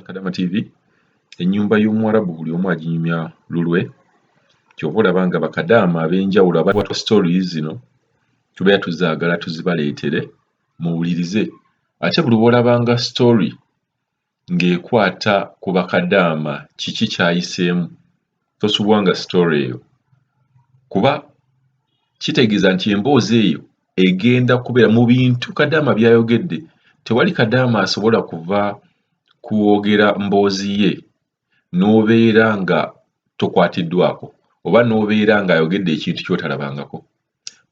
Kadama TV ennyumba y'Omuwarabu buli omu aginyumya lulwe ky'oba olaba nga bakadaama ab'enjawulo abatwa stories zino tubeera tuzaagala tuzibaleetere muwulirize ate buli lw'olabanga story ng'ekwata ku bakadaama kiki ky'ayiseemu tosubwanga story eyo kuba kitegeeza nti emboozi eyo egenda kubeera mu bintu Kadaama by'ayogedde tewali Kadaama asobola kuva kwogera mboozi ye n'obeera nga tokwatiddwako oba n'obeera ng'ayogedde ekintu ky'otalabangako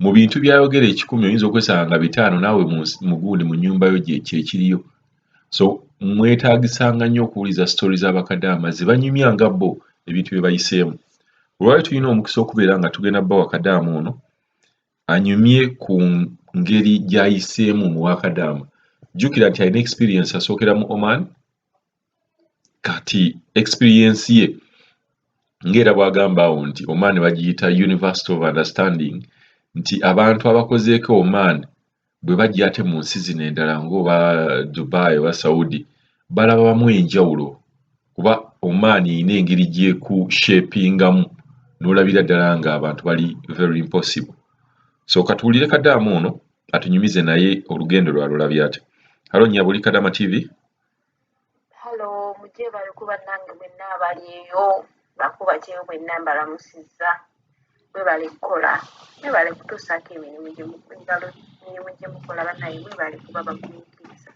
mu bintu by'ayogera 100 oyinza okwesanga nga 5 naawe mu gundi mu nnyumba yo kyekiriyo so mwetaagisanga nnyo okuwuliza story z'abakadaama ze banyumya nga bo ebintu bye bayiseemu olwali tulina omukisa okubeera nga tugenda bba wa Kadaama ono anyumye ku ngeri gy'ayiseemu mu Wakadaama jjukira nti alina experience asookera mu Oman kati experience ye ng'era bw'agamba awo nti Oman bagiyita University of Understanding nti abantu abakozeeko Oman bwe bajja ate mu nsi zino endala ng'oba Dubai oba Saudi balabamu enjawulo kuba Oman erina engeri gy'ekushapingamu n'olabira ddala ng'abantu bali very impossible so katuwulire Kadaama ono atunyumize naye olugendo lwalulabye ate halo nnyabuli Kadaama TV Hello, mujje bali kuba nange mwenna abali eyo bakuba kyeyo mwenna mbalamusizza mwebale kukola mwebale kutuusaako emirimu gye mukola bannaye mwebale kuba bagumiikiriza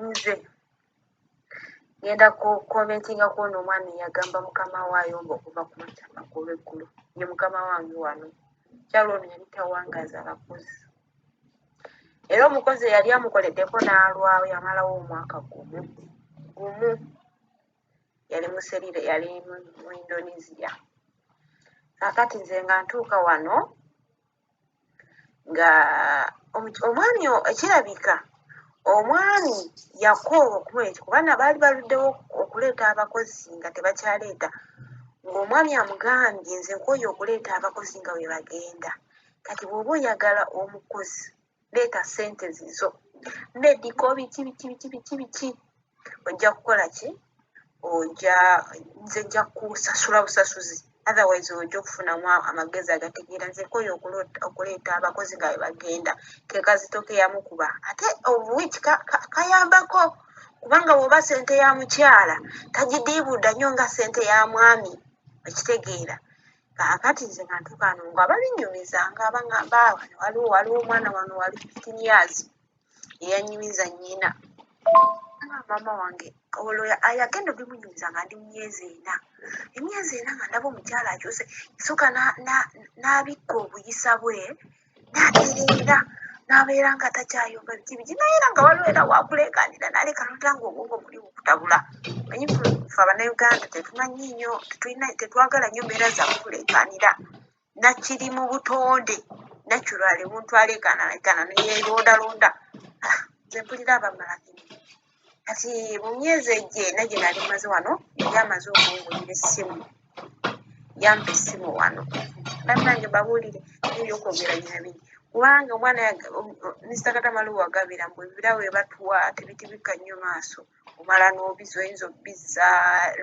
nze ngenda kukomentingako ono omwana eyagamba mukama we ayomba okuva ku matama g'olweggulu ye mukama wange wano kyalo ono yali tawangaza abakozi era omukozi eyali amukoleddeko n'alwawo yamalawo omwaka gumu yali muserire yali mu Indonesia kakati nze nga ntuuka wano nga omwami ekirabika omwami yakoowa okumweta kubanga baali baluddewo okuleeta abakozi nga tebakyaleeta ng'omwami amugambye nze nkooye okuleeta abakozi nga bwe bagenda kati bw'oba oyagala omukozi leeta ssente zizo nediko biki ojja kukola ki nze nja kusasula busasuzi otherwise ojja okufunamu amagezi agategeera nze nkooye okuleeta abakozi nga bwe bagenda ke kazito ke yamukuba ate obuwiki kayambako kubanga bw'oba ssente ya mukyala tagidiibudda nnyo nga ssente ya mwami ekitegeera kakati nze nga ntuuka wano nga babinyumiza ng'abangamba waliwo omwana wano wali 15 years eyanyumiza nnyina maama wange olwo ayagenda obimunyumiza nga ndi mu emyezi ena nga ndaba omukyala akyuse yasooka n'abikka obuyisa bwe n'atereera n'abeera nga takyayomba biki naye era nga waliwo era wakuleekaanira n'aleka nota ng'obwongo muli bukutabula manyi ffe Abannayuganda tetumanyi nnyo tetwagala nnyo mbeera za kutuleekaanira nakiri mu butonde naturally omuntu aleekaana neyeerondalonda nze mpulira abamalakini kati mu myezi egyo ena gye nali maze wano yali amaze okungulira essimu yampa essimu wano bannange babuulire ebyokwogeranya bingi kubanga omwana Mr. Katamalu wagabira mbu ebirawo ebatuwa tebitibika nnyo maaso omala n'obiza oyinza obbiza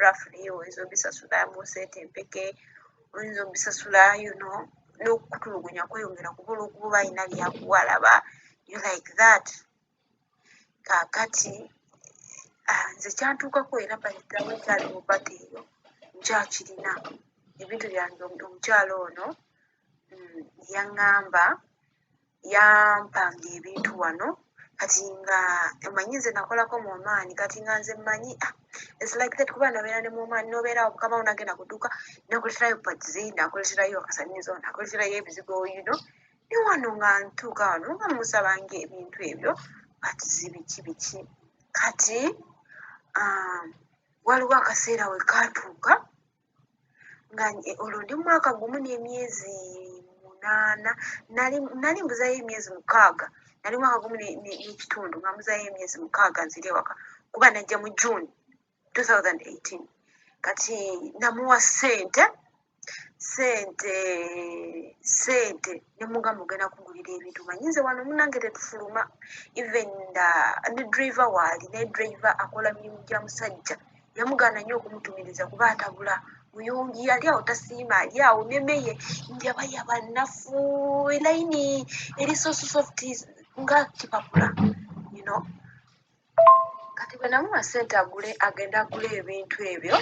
rafuli oyinza obisasula mu seete empeke oyinza obisasula n'okutulugunya kweyongera kuba olw'okuba alina byakuwalaba you like that kakati nze kyantuukako era baliddawo ekyali mu bata eyo nkyakirina ebintu byange omukyalo ono yaŋŋamba yampanga ebintu wano kati nga emanyi nze nakolako mu Oman kati nga nze mmanyi it's like that kuba nabeera ne mu Oman n'obeerawo mukama wo nagenda ku dduuka nakuleterayo pads nakuleterayo akasanizo nakuleterayo ebizigo ne wano nga ntuuka wano nga musabanga ebintu ebyo pads biki kati waliwo akaseera we kaatuuka nga olwo ndi mwaka gumu n'emyezi 8 nali mbuzayo emyezi 6 nali mwaka gumu n'ekitundu nga mbuzayo emyezi 6 nziri ewaka kuba najja mu June 2018 kati namuwa ssente sente ne mugamba ogenda kugulira ebintu manyinze wano munange tetufuluma even ne driver waali ne driver akola mirimu gya musajja yamugaana nnyo okumutumiriza kuba atabula muyungi yali awo tasiima ali awo nemeye njaba yabannafu elayini eri soft nga kipapula kati bwe namuwa sente agenda agula ebintu ebyo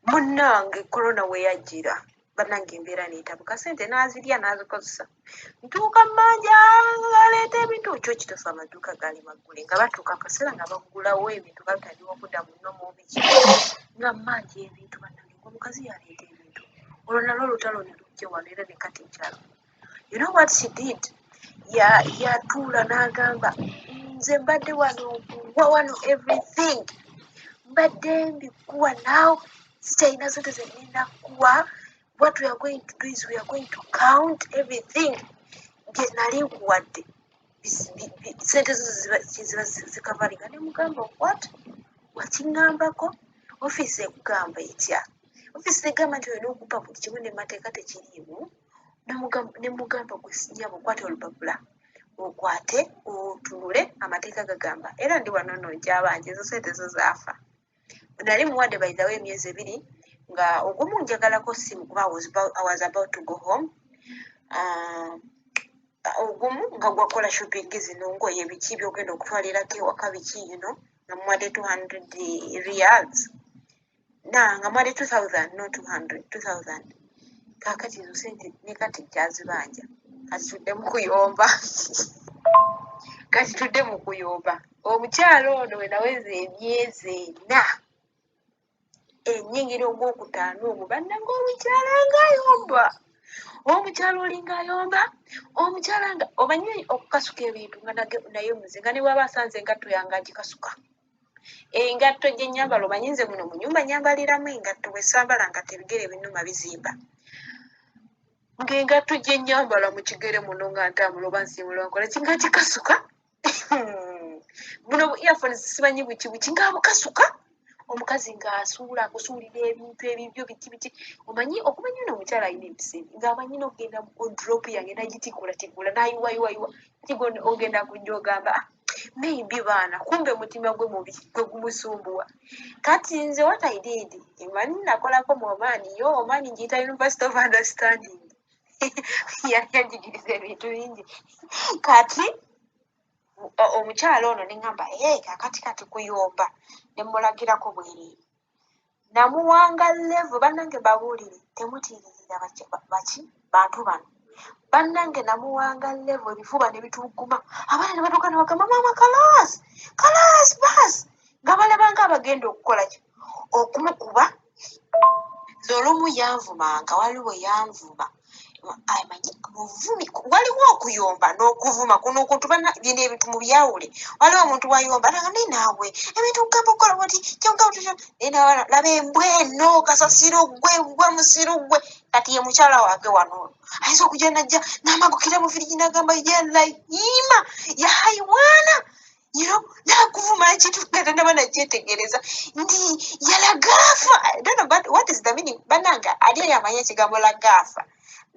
munnange korona we yajjira bannange embeera neetabuka sente n'azirya n'azikozesa ntuuka mmanja aleeta ebintu ekyo kitofa amaduuka gaali maggule nga batuuka akaseera nga bagulawo ebintu batandiwa okudda mu nnomu biki nga mmanja ebintu bannange omukazi yaleeta ebintu olwo nalwo olutalo ne lujja wano era ne kati nkyalo you know what she did yatuula n'agamba nze mbadde wano okuwa wano everything mbadde mbikuwa now sikyalina sente zenina kuwa what we are going to do is we are going to count everything bye nali nkuwadde sente ziba zikavalinga ne mugamba what wakiŋŋambako ofiisi ekugamba etya ofiisi negamba nti olina okupa buli kimu nemateeka tekiriimu ne mugamba gwesinyaba okwate olupapula okwate otunule amateeka gagamba era ndi wano nno nkyabanje ezo sente zo zaafa nali muwadde by the way emyezi 2 nga ogumu njagalako simu kuba I was about to go home ogumu nga gwakola shopping zino ngoye biki byogenda okutwalirako ewaka biki nga muwadde 200 reals nga muwadde 2000 no 2000 kakati ezo sente ne kati kyazibanja kati tudde mu kuyomba omukyalo ono we naweza emyezi 4 ennyingira ogwokutaano ogwo bannange omukyala ng'ayomba omukyala olinga ayomba omukyala nga omanyi okukasuka ebintu nga naye muze nga ne bwaba asanze engatto yange agikasuka engatto gye nnyambala omanyi nze muno mu nnyumba nyambaliramu engatto bwe sambala ngatto ebigere binnuma bizimba ng'engatto gye nnyambala mu kigere muno nga ntambula oba nsimula nkola kinga kikasuka buno earphone simanyi buki nga bukasuka omukazi ng'asuula akusuulira ebintu ebibyo biki omanyi okumanya no omukyala alina empisa ng'amanyi n'okugenda odrop yange nagitikulatikula nayiwayiwayiwa ogenda kujja ogamba maybe baana kumbe mutima gwe mubi gwe gumusumbuwa kati nze what I did emanyi nakolako mu omaani omaani ngiyita University of Understanding yali yanjigiriza ebintu bingi kati omukyala ono neŋŋamba kakati kuyomba ne mulagirako bwereere namuwanga level bannange babuulire temutiiririra bantu bano bannange namuwanga level ebifuba ne bituguma abaana ne batuuka ne bagamba maama kalaasi baasi nga balabanga abagenda okukola ki okumukuba nze olumu yanvumanga waliwo yanvuma amanyi muvumi waliwo okuyomba n'okuvuma kuno okuntu bino ebintu mu byawule waliwo omuntu wayomba naye naawe ebintu kugamba okukola bati laba embwa eno kasasiro gwe musiru gwe kati ye mukyala wange wano ayinza okujja najja n'amagukira mu firigi n'agamba yalayima yahayiwaana nakuvuma ekintu genda naba nakyetegereza nti yalagaafa what is the meaning bannanga ali eyo amanyi ekigambo lagaafa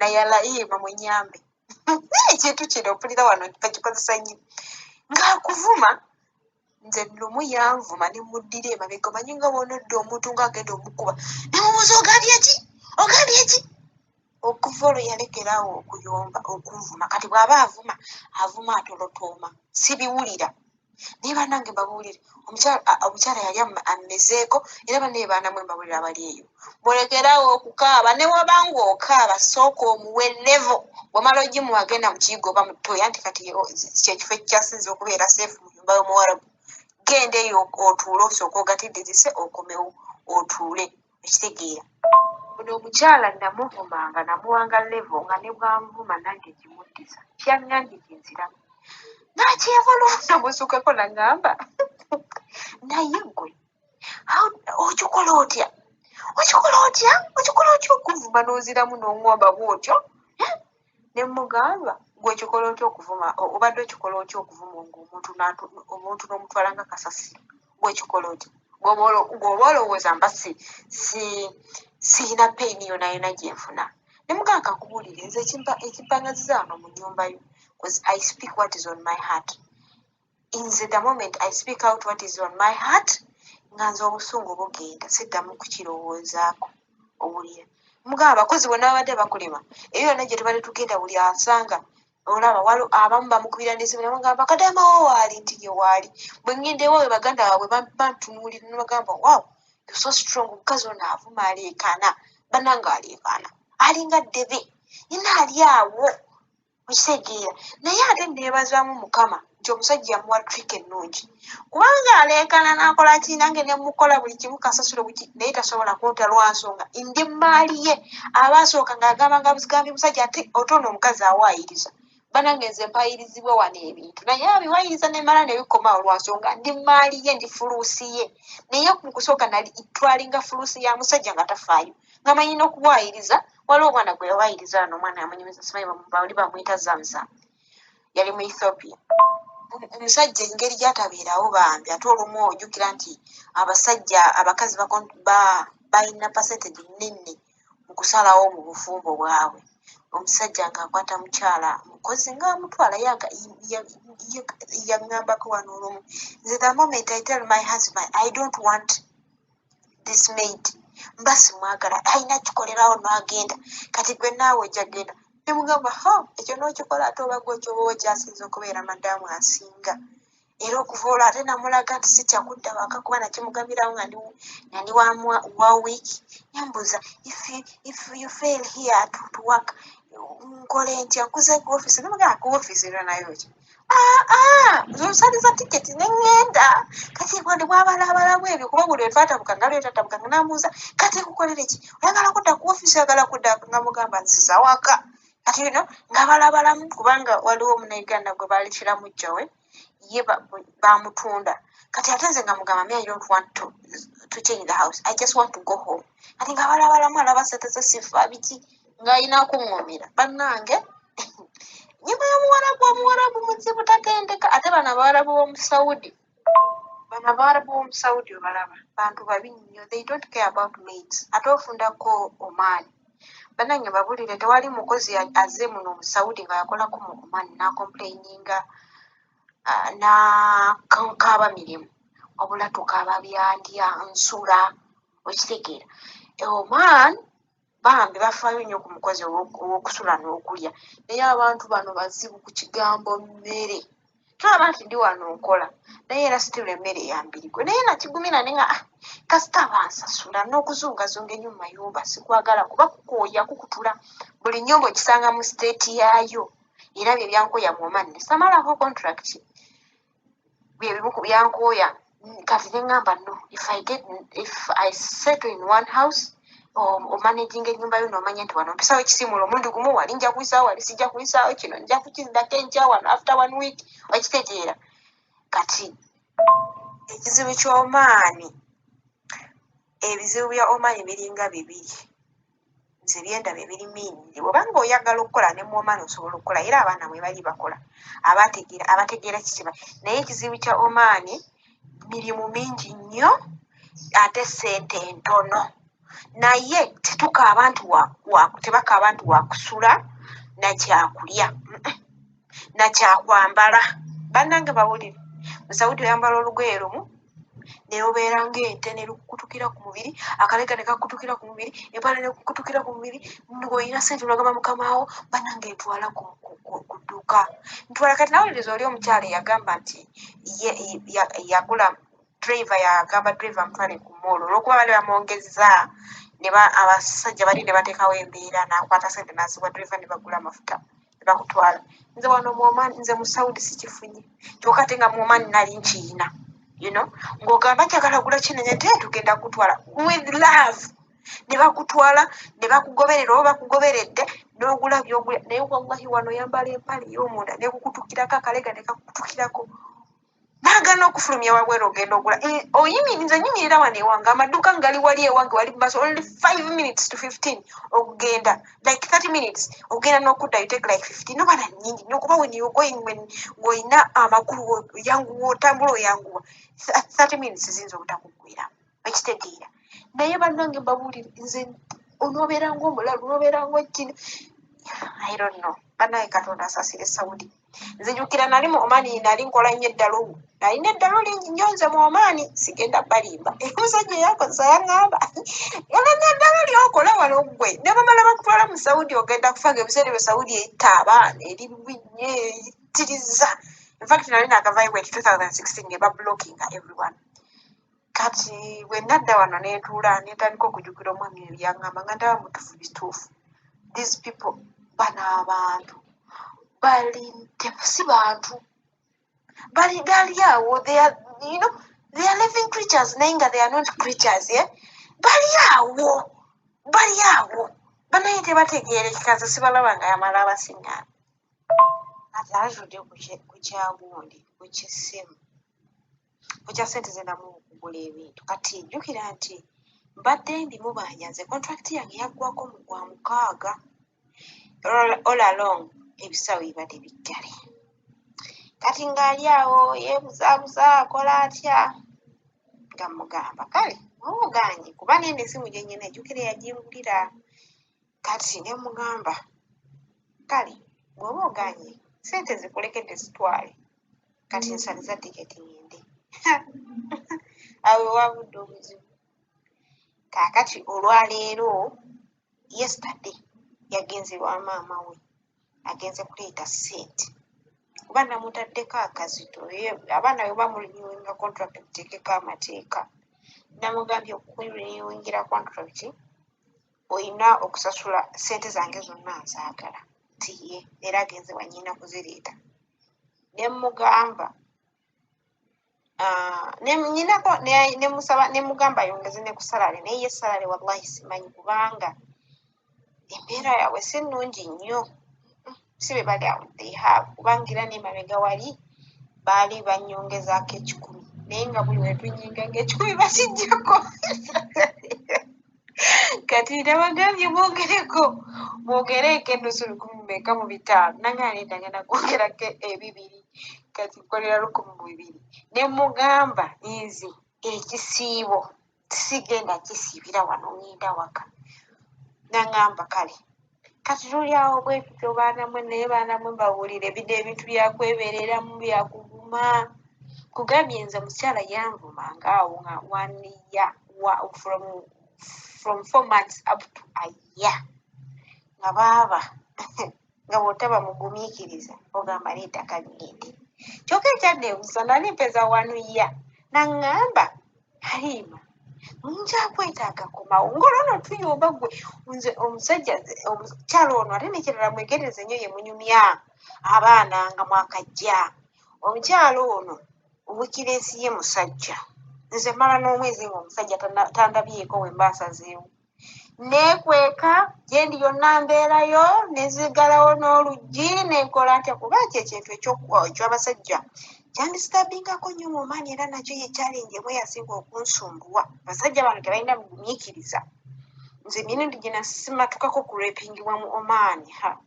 nayalayima munyambe ekintu kino mpulira wano bakikozesa nnyo ng'akuvuma nze lumu yanvuma ne muddira emabega omanyi nga bw'onodda omuntu ng'agenda omukuba ne mumubuuza ogambye eki okuva olwo yalekeraawo okuyomba okunvuma kati bw'aba avuma atolotooma sibiwulira naye bannange mbabuulire omukyala yali ammezeeko era bannaye baanamwe mbawulira abali eyo mulekerawo okukaaba ne wabanga okaaba sooka omuwe levo bw'omala ogimu agenda mu kiyigo oba mu ttooya nti kati kyekifo ekyasinze okubeera seefu mu nyumba y'omuwarabu genda eyo otuule osooka ogatiddirise okomewo otuule ekitegeera buno omukyala namuvumanga namuwanga levo nga ne bwanvuma nange kimuddiza kyannyange kyenziramu nakyeva lwonna musukako nagamba naye gwe okikola otya okuvuma n'oziramu n'oŋŋomba bwotyo ne mugamba gwe kikola otya okuvuma obadde okikola otya okuvuma omuntu n'omutwala nga kasasiro gwe kikola otya gwoba olowooza mba sirina pain yona gye nfuna ne mugamba kakubuulire nze ekimpangaziza wano mu nnyumba yo because I speak what is on my heart. Nze the moment I speak out what is on my heart nga nze obusungu bugenda siddamu kukirowoozaako obulira mugamba abakozi bonna babadde bakulema eyo yonna gye tubadde tugenda buli asanga olaba waliwo abamu bamukubira n'esimu nemugamba kadamawo waali nti ye waali bwe ngenda ewaabwe baganda baabwe bantunuulira nebagamba wow you're so strong omukazi ono avuma aleekaana bannanga aleekaana alinga ddebe yina ali awo okitegeera naye ate neebazaamu mukama nti omusajja yamuwa trick ennungi kubanga aleekaana n'akola ki nange ne mukola buli kimu kasasiro buki naye tasobola kunta lwa nsonga ndi maali ye abaasooka ng'agambanga buzigambi musajja ate otono omukazi awaayiriza banange nze mpayirizibwa wano ebintu naye abiwaayiriza nemala nebikomawo lwa nsonga ndi maali ye ndi fuluusi ye naye mu kusooka nali twalinga fuluusi ya musajja nga tafaayo nga manyi n'okuwaayiriza waliwo omwana gwe yawaayiriza wano omwana yamanyumiza simanyi bali bamwyita zamza yali mu Ethiopia omusajja engeri gy'atabeerawo bambi ate olumu ojjukira nti abasajja abakazi balina percentage nnene mu kusalawo mu bufumbo bwabwe omusajja ng'akwata mukyala mukozi ng'amutwala yaŋŋambako wano olumu nze the moment I tell my husband I don't want this maid mba simwagala alina kikolerawo n'agenda kati gwe naawe ojjagenda nemugamba ekyo n'okikola ate oba gwe kyoba okyasinza okubeera madaamu asinga era okuva olwo ate namulaga nti sikyakudda waka kuba nakimugambirawo nga ndi wa wiiki yambuuza if you fail here to work nkole ntya nkuze ku ofiisi nemugamba ku ofiisi era nayo ki zonsaliza tiketi neŋŋenda kati bwandi bwabalabalamu ebyo kuba buli wetwatabuka nga lwetatabuka nga namuuza kati kukolere ki oyagala kudda ku ofiisi oyagala kudda nga mugamba nziza waka kati bino nga balabalamu kubanga waliwo omunauganda gwe baalekera mujjawe ye bamutunda kati ate nze nga mugamba me I don't want to change the house I just want to go home kati nga balabalamu alaba sente ze sifa biki ng'ayina kuŋŋumira bannange nyuma y'omuwarabu muzibu tatendeka ate bano abawarabu b'omusaudi obalaba bantu babi nnyo they don't care about maids ate ofundako omaani bannange babulire tewali mukozi azze muno omusaudi nga yakolako mu omaani n'akomplaininga n'akaaba mirimu wabula tukaaba byandya nsula okitegeera omaani bambi bafaayo nnyo ku mukozi ow'okusula n'okulya naye abantu bano bazibu ku kigambo mmere tulaba nti ndi wano nkola naye era situla emmere yambirigwe naye nakigumira nenga kasita bansasula n'okuzungazunga ennyo mu mayumba sikwagala kuba kukooya kukutula buli nnyumba okisanga mu siteeti yaayo era bye byankooya mu omaani ne samalako contract byebimu ku byankooya kati ne ŋŋamba no if I settle in one house omanaging ennyumba yo n'omanya nti wano mpisaawo ekisiimuula omundi gumu wali nja kuyisaawo wali sijja kuyisaawo kino nja kukizidako enkya wano after 1 week okitegeera kati ekizibu ky'omaani ebizibu bya omaani biringa bibiri nze byenda bibiri miinire bwobanga oyagala okukola ne mu omaani osobola okukola era abaana mwe bali bakola abategeera kikiba naye ekizibu kya omaani mirimu mingi nnyo ate ssente ntono naye tebakaaba nti wakusula nakyakulya nakyakwambala bannange bawulire musawudi oyambala olugoye lumu neobeera ng'ente nelukukutukira ku mubiri akalega ne kakutukira ku mubiri empala nekukutukira ku mubiri ng'olina sente olagamba mukamawo bannange ntwala ku dduuka ntwala kati nawuliriza oli omukyala yagamba nti yagula driver yagamba driver mutwale ku moolo olwokuba bali bamwongeza abasajja bali ne bateekawo embeera nakwata sente naziwa driver ne bagula amafuta ne bakutwala nze wano mu omaani nze mu saudi sikifunye kyokka ate nga mu omaani nali nkiina ng'ogamba njagala gula kinene nte tugenda kutwala with love ne bakutwala ne bakugoberera oba bakugoberedde n'ogula byogula naye wallahi wano yambala empale ey'omunda nekukutukirako akalega ne kakukutukirako naagana okufulumya wabweru ogenda ogula nze nyimirira wano ewange amaduuka ngali wali ewange wali mumaso only 5 minutes to 15 okugenda like 30 minutes ogenda n'okudda you take like 15 nobana nnyingi nokuba when you going ng'olina amakulu oyanguwa otambula oyanguwa 30 minutes ziyinza obutakugwira ekitegeera naye bannange mbabuulire nze onoobeera ng'omulalu onoobeera ng'ekino I don't know. Banaye Katonda asasire Saudi. Nze jjukira nali mu Oman nali nkola nnyo eddalo. Nalina eddalo lingi nnyo nze mu Oman sigenda balimba. Omusajja eyakozesa yaŋŋamba yalina eddalo lyokola wano ggwe. Ne bamala bakutwala mu Saudi ogenda kufa ng'ebiseera ebyo Saudi eyitta abaana eri bibi nnyo eyitiriza. In fact nali naakavaayo bweti 2016 ne bablockinga everyone. Kati bwe nadda wano ne ntuula ne ntandika okujjukira omwami oyo yaŋŋamba nga ndaba mutufu bituufu. These people bano abantu bali si bantu bali gali awo they are living creatures naye nga they are not creatures bali awo banaye tebategeerekeka nze sibalaba nga yamala abasiŋŋaana ati atudde ku kyagundi ku kisimu ku kya ssente ze namu okugula ebintu kati jjukira nti mbadde ndimu banyaze contract yange yaggwako mu gwa mukaaga all along ebisawo bibadde biggale kati ng'ali awo yeebuzaabuza akola atya nga mugamba kale omuganye kuba nene esimu gye nnyina ejjukira yagingulira kati ne mugamba kale bw'oba oganye ssente zikulekedde zitwale kati nsaliza tiketi ngende awo wabudde obuzibu kaakati olwaleero yesterday yagenze lwa maama we agenze kuleeta ssente kuba namutaddeko akazito abaana bwe bamulinyuwinga contract buteekeko amateeka namugambye okulinyuwingira contract olina okusasula ssente zange zonna nzaagala tiye era agenze wanyina kuzireeta nemugamba nemugamba ayongeze ne ku salale naye ye salale wallahi simanyi kubanga embeera yaabwe si nnungi nnyo si be bali awo kubanga era n'emabega wali baali banyongezaako 10 naye nga buli wetunyinga nga 10 bakijjako kati nabagambye mwogereko ennusu 100 mu 5 nange aleeta ngenda kwongerako 2 kati nkolera 100 ne mugamba nzi ekisiibo sigenda kisiibira wano ngenda waka nangamba kale kati tuli awo bwetutyo baanamwe naye baanamwe mbawulire ebidde ebintu byakwebereramu byakuguma kugambye nze mukyala yanvumanga awo nga 1 year from 4 months up to a year nga baaba nga bw'otaba mugumiikiriza ogamba leetaka ngende kyokka ekyaddeebuusa nali mpeza 1 year naŋŋamba Halima njakwetaaga komawo ng'olwono tuyomba gwe nze omusajja omukyala ono ate nekirala mwegereze nnyo ye munyumya abaana nga mwakajja omukyala ono wikireesi ye musajja nze mala n'omwezi ng'omusajja tandabyeko we mbaasazeewo neekweka gye ndi yonna mbeerayo nezigalawo n'oluggi nenkola ntya kuba ki ekintu eky'abasajja kyandisitabingako nnyo mu maani era nakyo ye challenge emu yasinga okunsumbuwa abasajja bano tebalina muyitiriza nze emirundi gye nasimatukako ku repingibwa mu Oman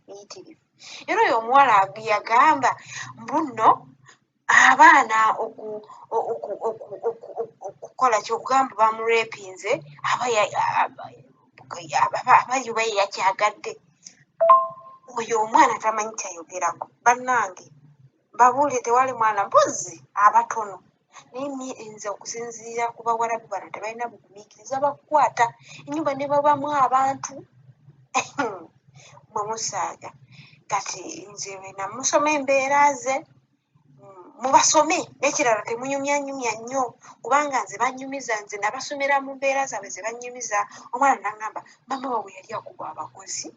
muyitirivu era oyo omuwala yagamba mbuno abaana okukola kyokugamba bamurepinze abayuba ye yakyagadde oyo omwana tamanyi kyayogerako bannange babuulire tewali mwana mpozi abatono naye nze okusinziira ku bawarabu bano tebalina bugumiikiriza bakukwata ennyumba ne babamu abantu mwe musaaga kati nze namusoma embeera ze mubasome n'ekirala temunyumyanyumya nnyo kubanga nze banyumiza nze nabasomera mu mbeera zaabwe ze banyumiza omwana nagamba mama waabwe yali akubwa abakozi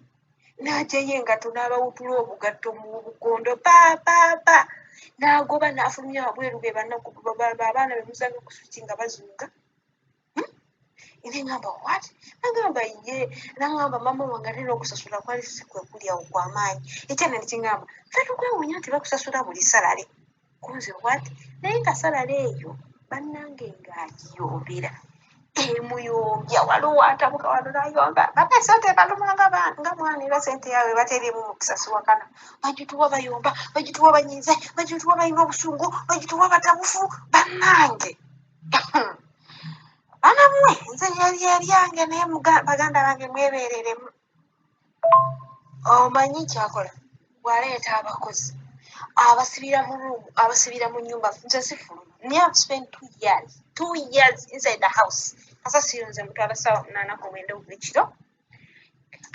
n'ajayo engatto n'abawutula obugatto mu bukondo paapapa n'agoba n'afulumya wabweru be abaana be musanga ku swiki nga bazunga nengamba what nagamba ye nagamba mama wange ate n'okusasula kwali sikwe kuli awo kw'amaanyi ekyana nekingamba fe tukwewuunya nti bakusasula buli salale kunze what naye nga salale eyo bannange ng'agiyombera emuyombya waliwo atabuka wano nayomba baba sente balumanga nga mwana era sente yawe baterimu mu kusasuwakana bagituwa bayomba bagituwa banyize bagituwa balina obusungu bagituwa batabufu bannange banamwe nze yali yange naye baganda bange mwebereremu. Omanyi kyakola bwaleeta abakozi abasibira mu nyumba nze sifuluma. Naye I've spent 2 years inside the house. Kasasiro nze mutwala ssaawa 8:09 olw'ekiro.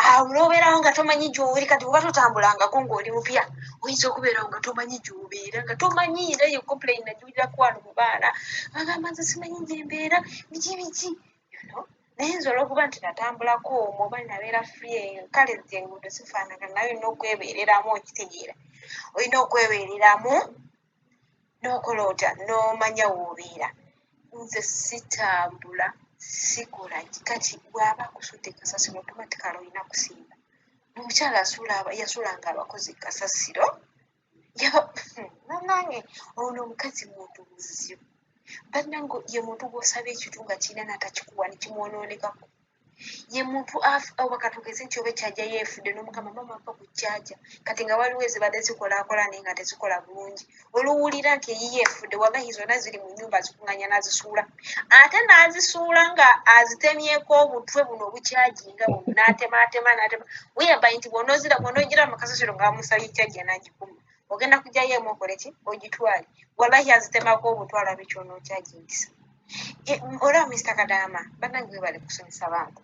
Olwobeerawo nga tomanyi gy'oli kati oba totambulangako ng'oli mupya oyinza okubeerawo nga tomanyi gy'obeera nga tomanyi era yo complain nagiwulirako wano mu baana bagamba nze simanyi gye mbeera biki naye nze olw'okuba nti natambulako omwo oba nabeera free kale nti enguudo zifaanana naye olina okwebeereramu okitegeera olina okwebeereramu n'okola otya n'omanya w'obeera. Nze sitambula sikola kati bw'aba akusudde kasasiro automatically olina kusimba. Omukyala yasulanga abakozi kasasiro nange ono omukazi muntu muzibu bannange ye muntu gw'osaba ekitu nga kirina natakikuwa ne kimwonoonekako. Ye muntu wakatugeze nti oba ekyajja yeefudde n'omugamba mama mpa ku kyaja kati nga waliwo ezibadde zikolaakola naye nga tezikola bulungi. Oluwulira nti eyiyeefudde wallahi zonna ziri mu nnyumba zikuŋŋanya n'azisuula ate n'azisuula nga azitemyeko obutwe buno obukyajinga buno n'atemaatema weyabbayi nti bw'onoogira mu kasasiro nga bamusabye ekyajja n'agikuma ogenda kujjayo emu okole ki ogitwale wallahi azitemako obutwala b'ekyonookyajingisa. Olaba Mr. Kadaama bannange bali kusomesa bantu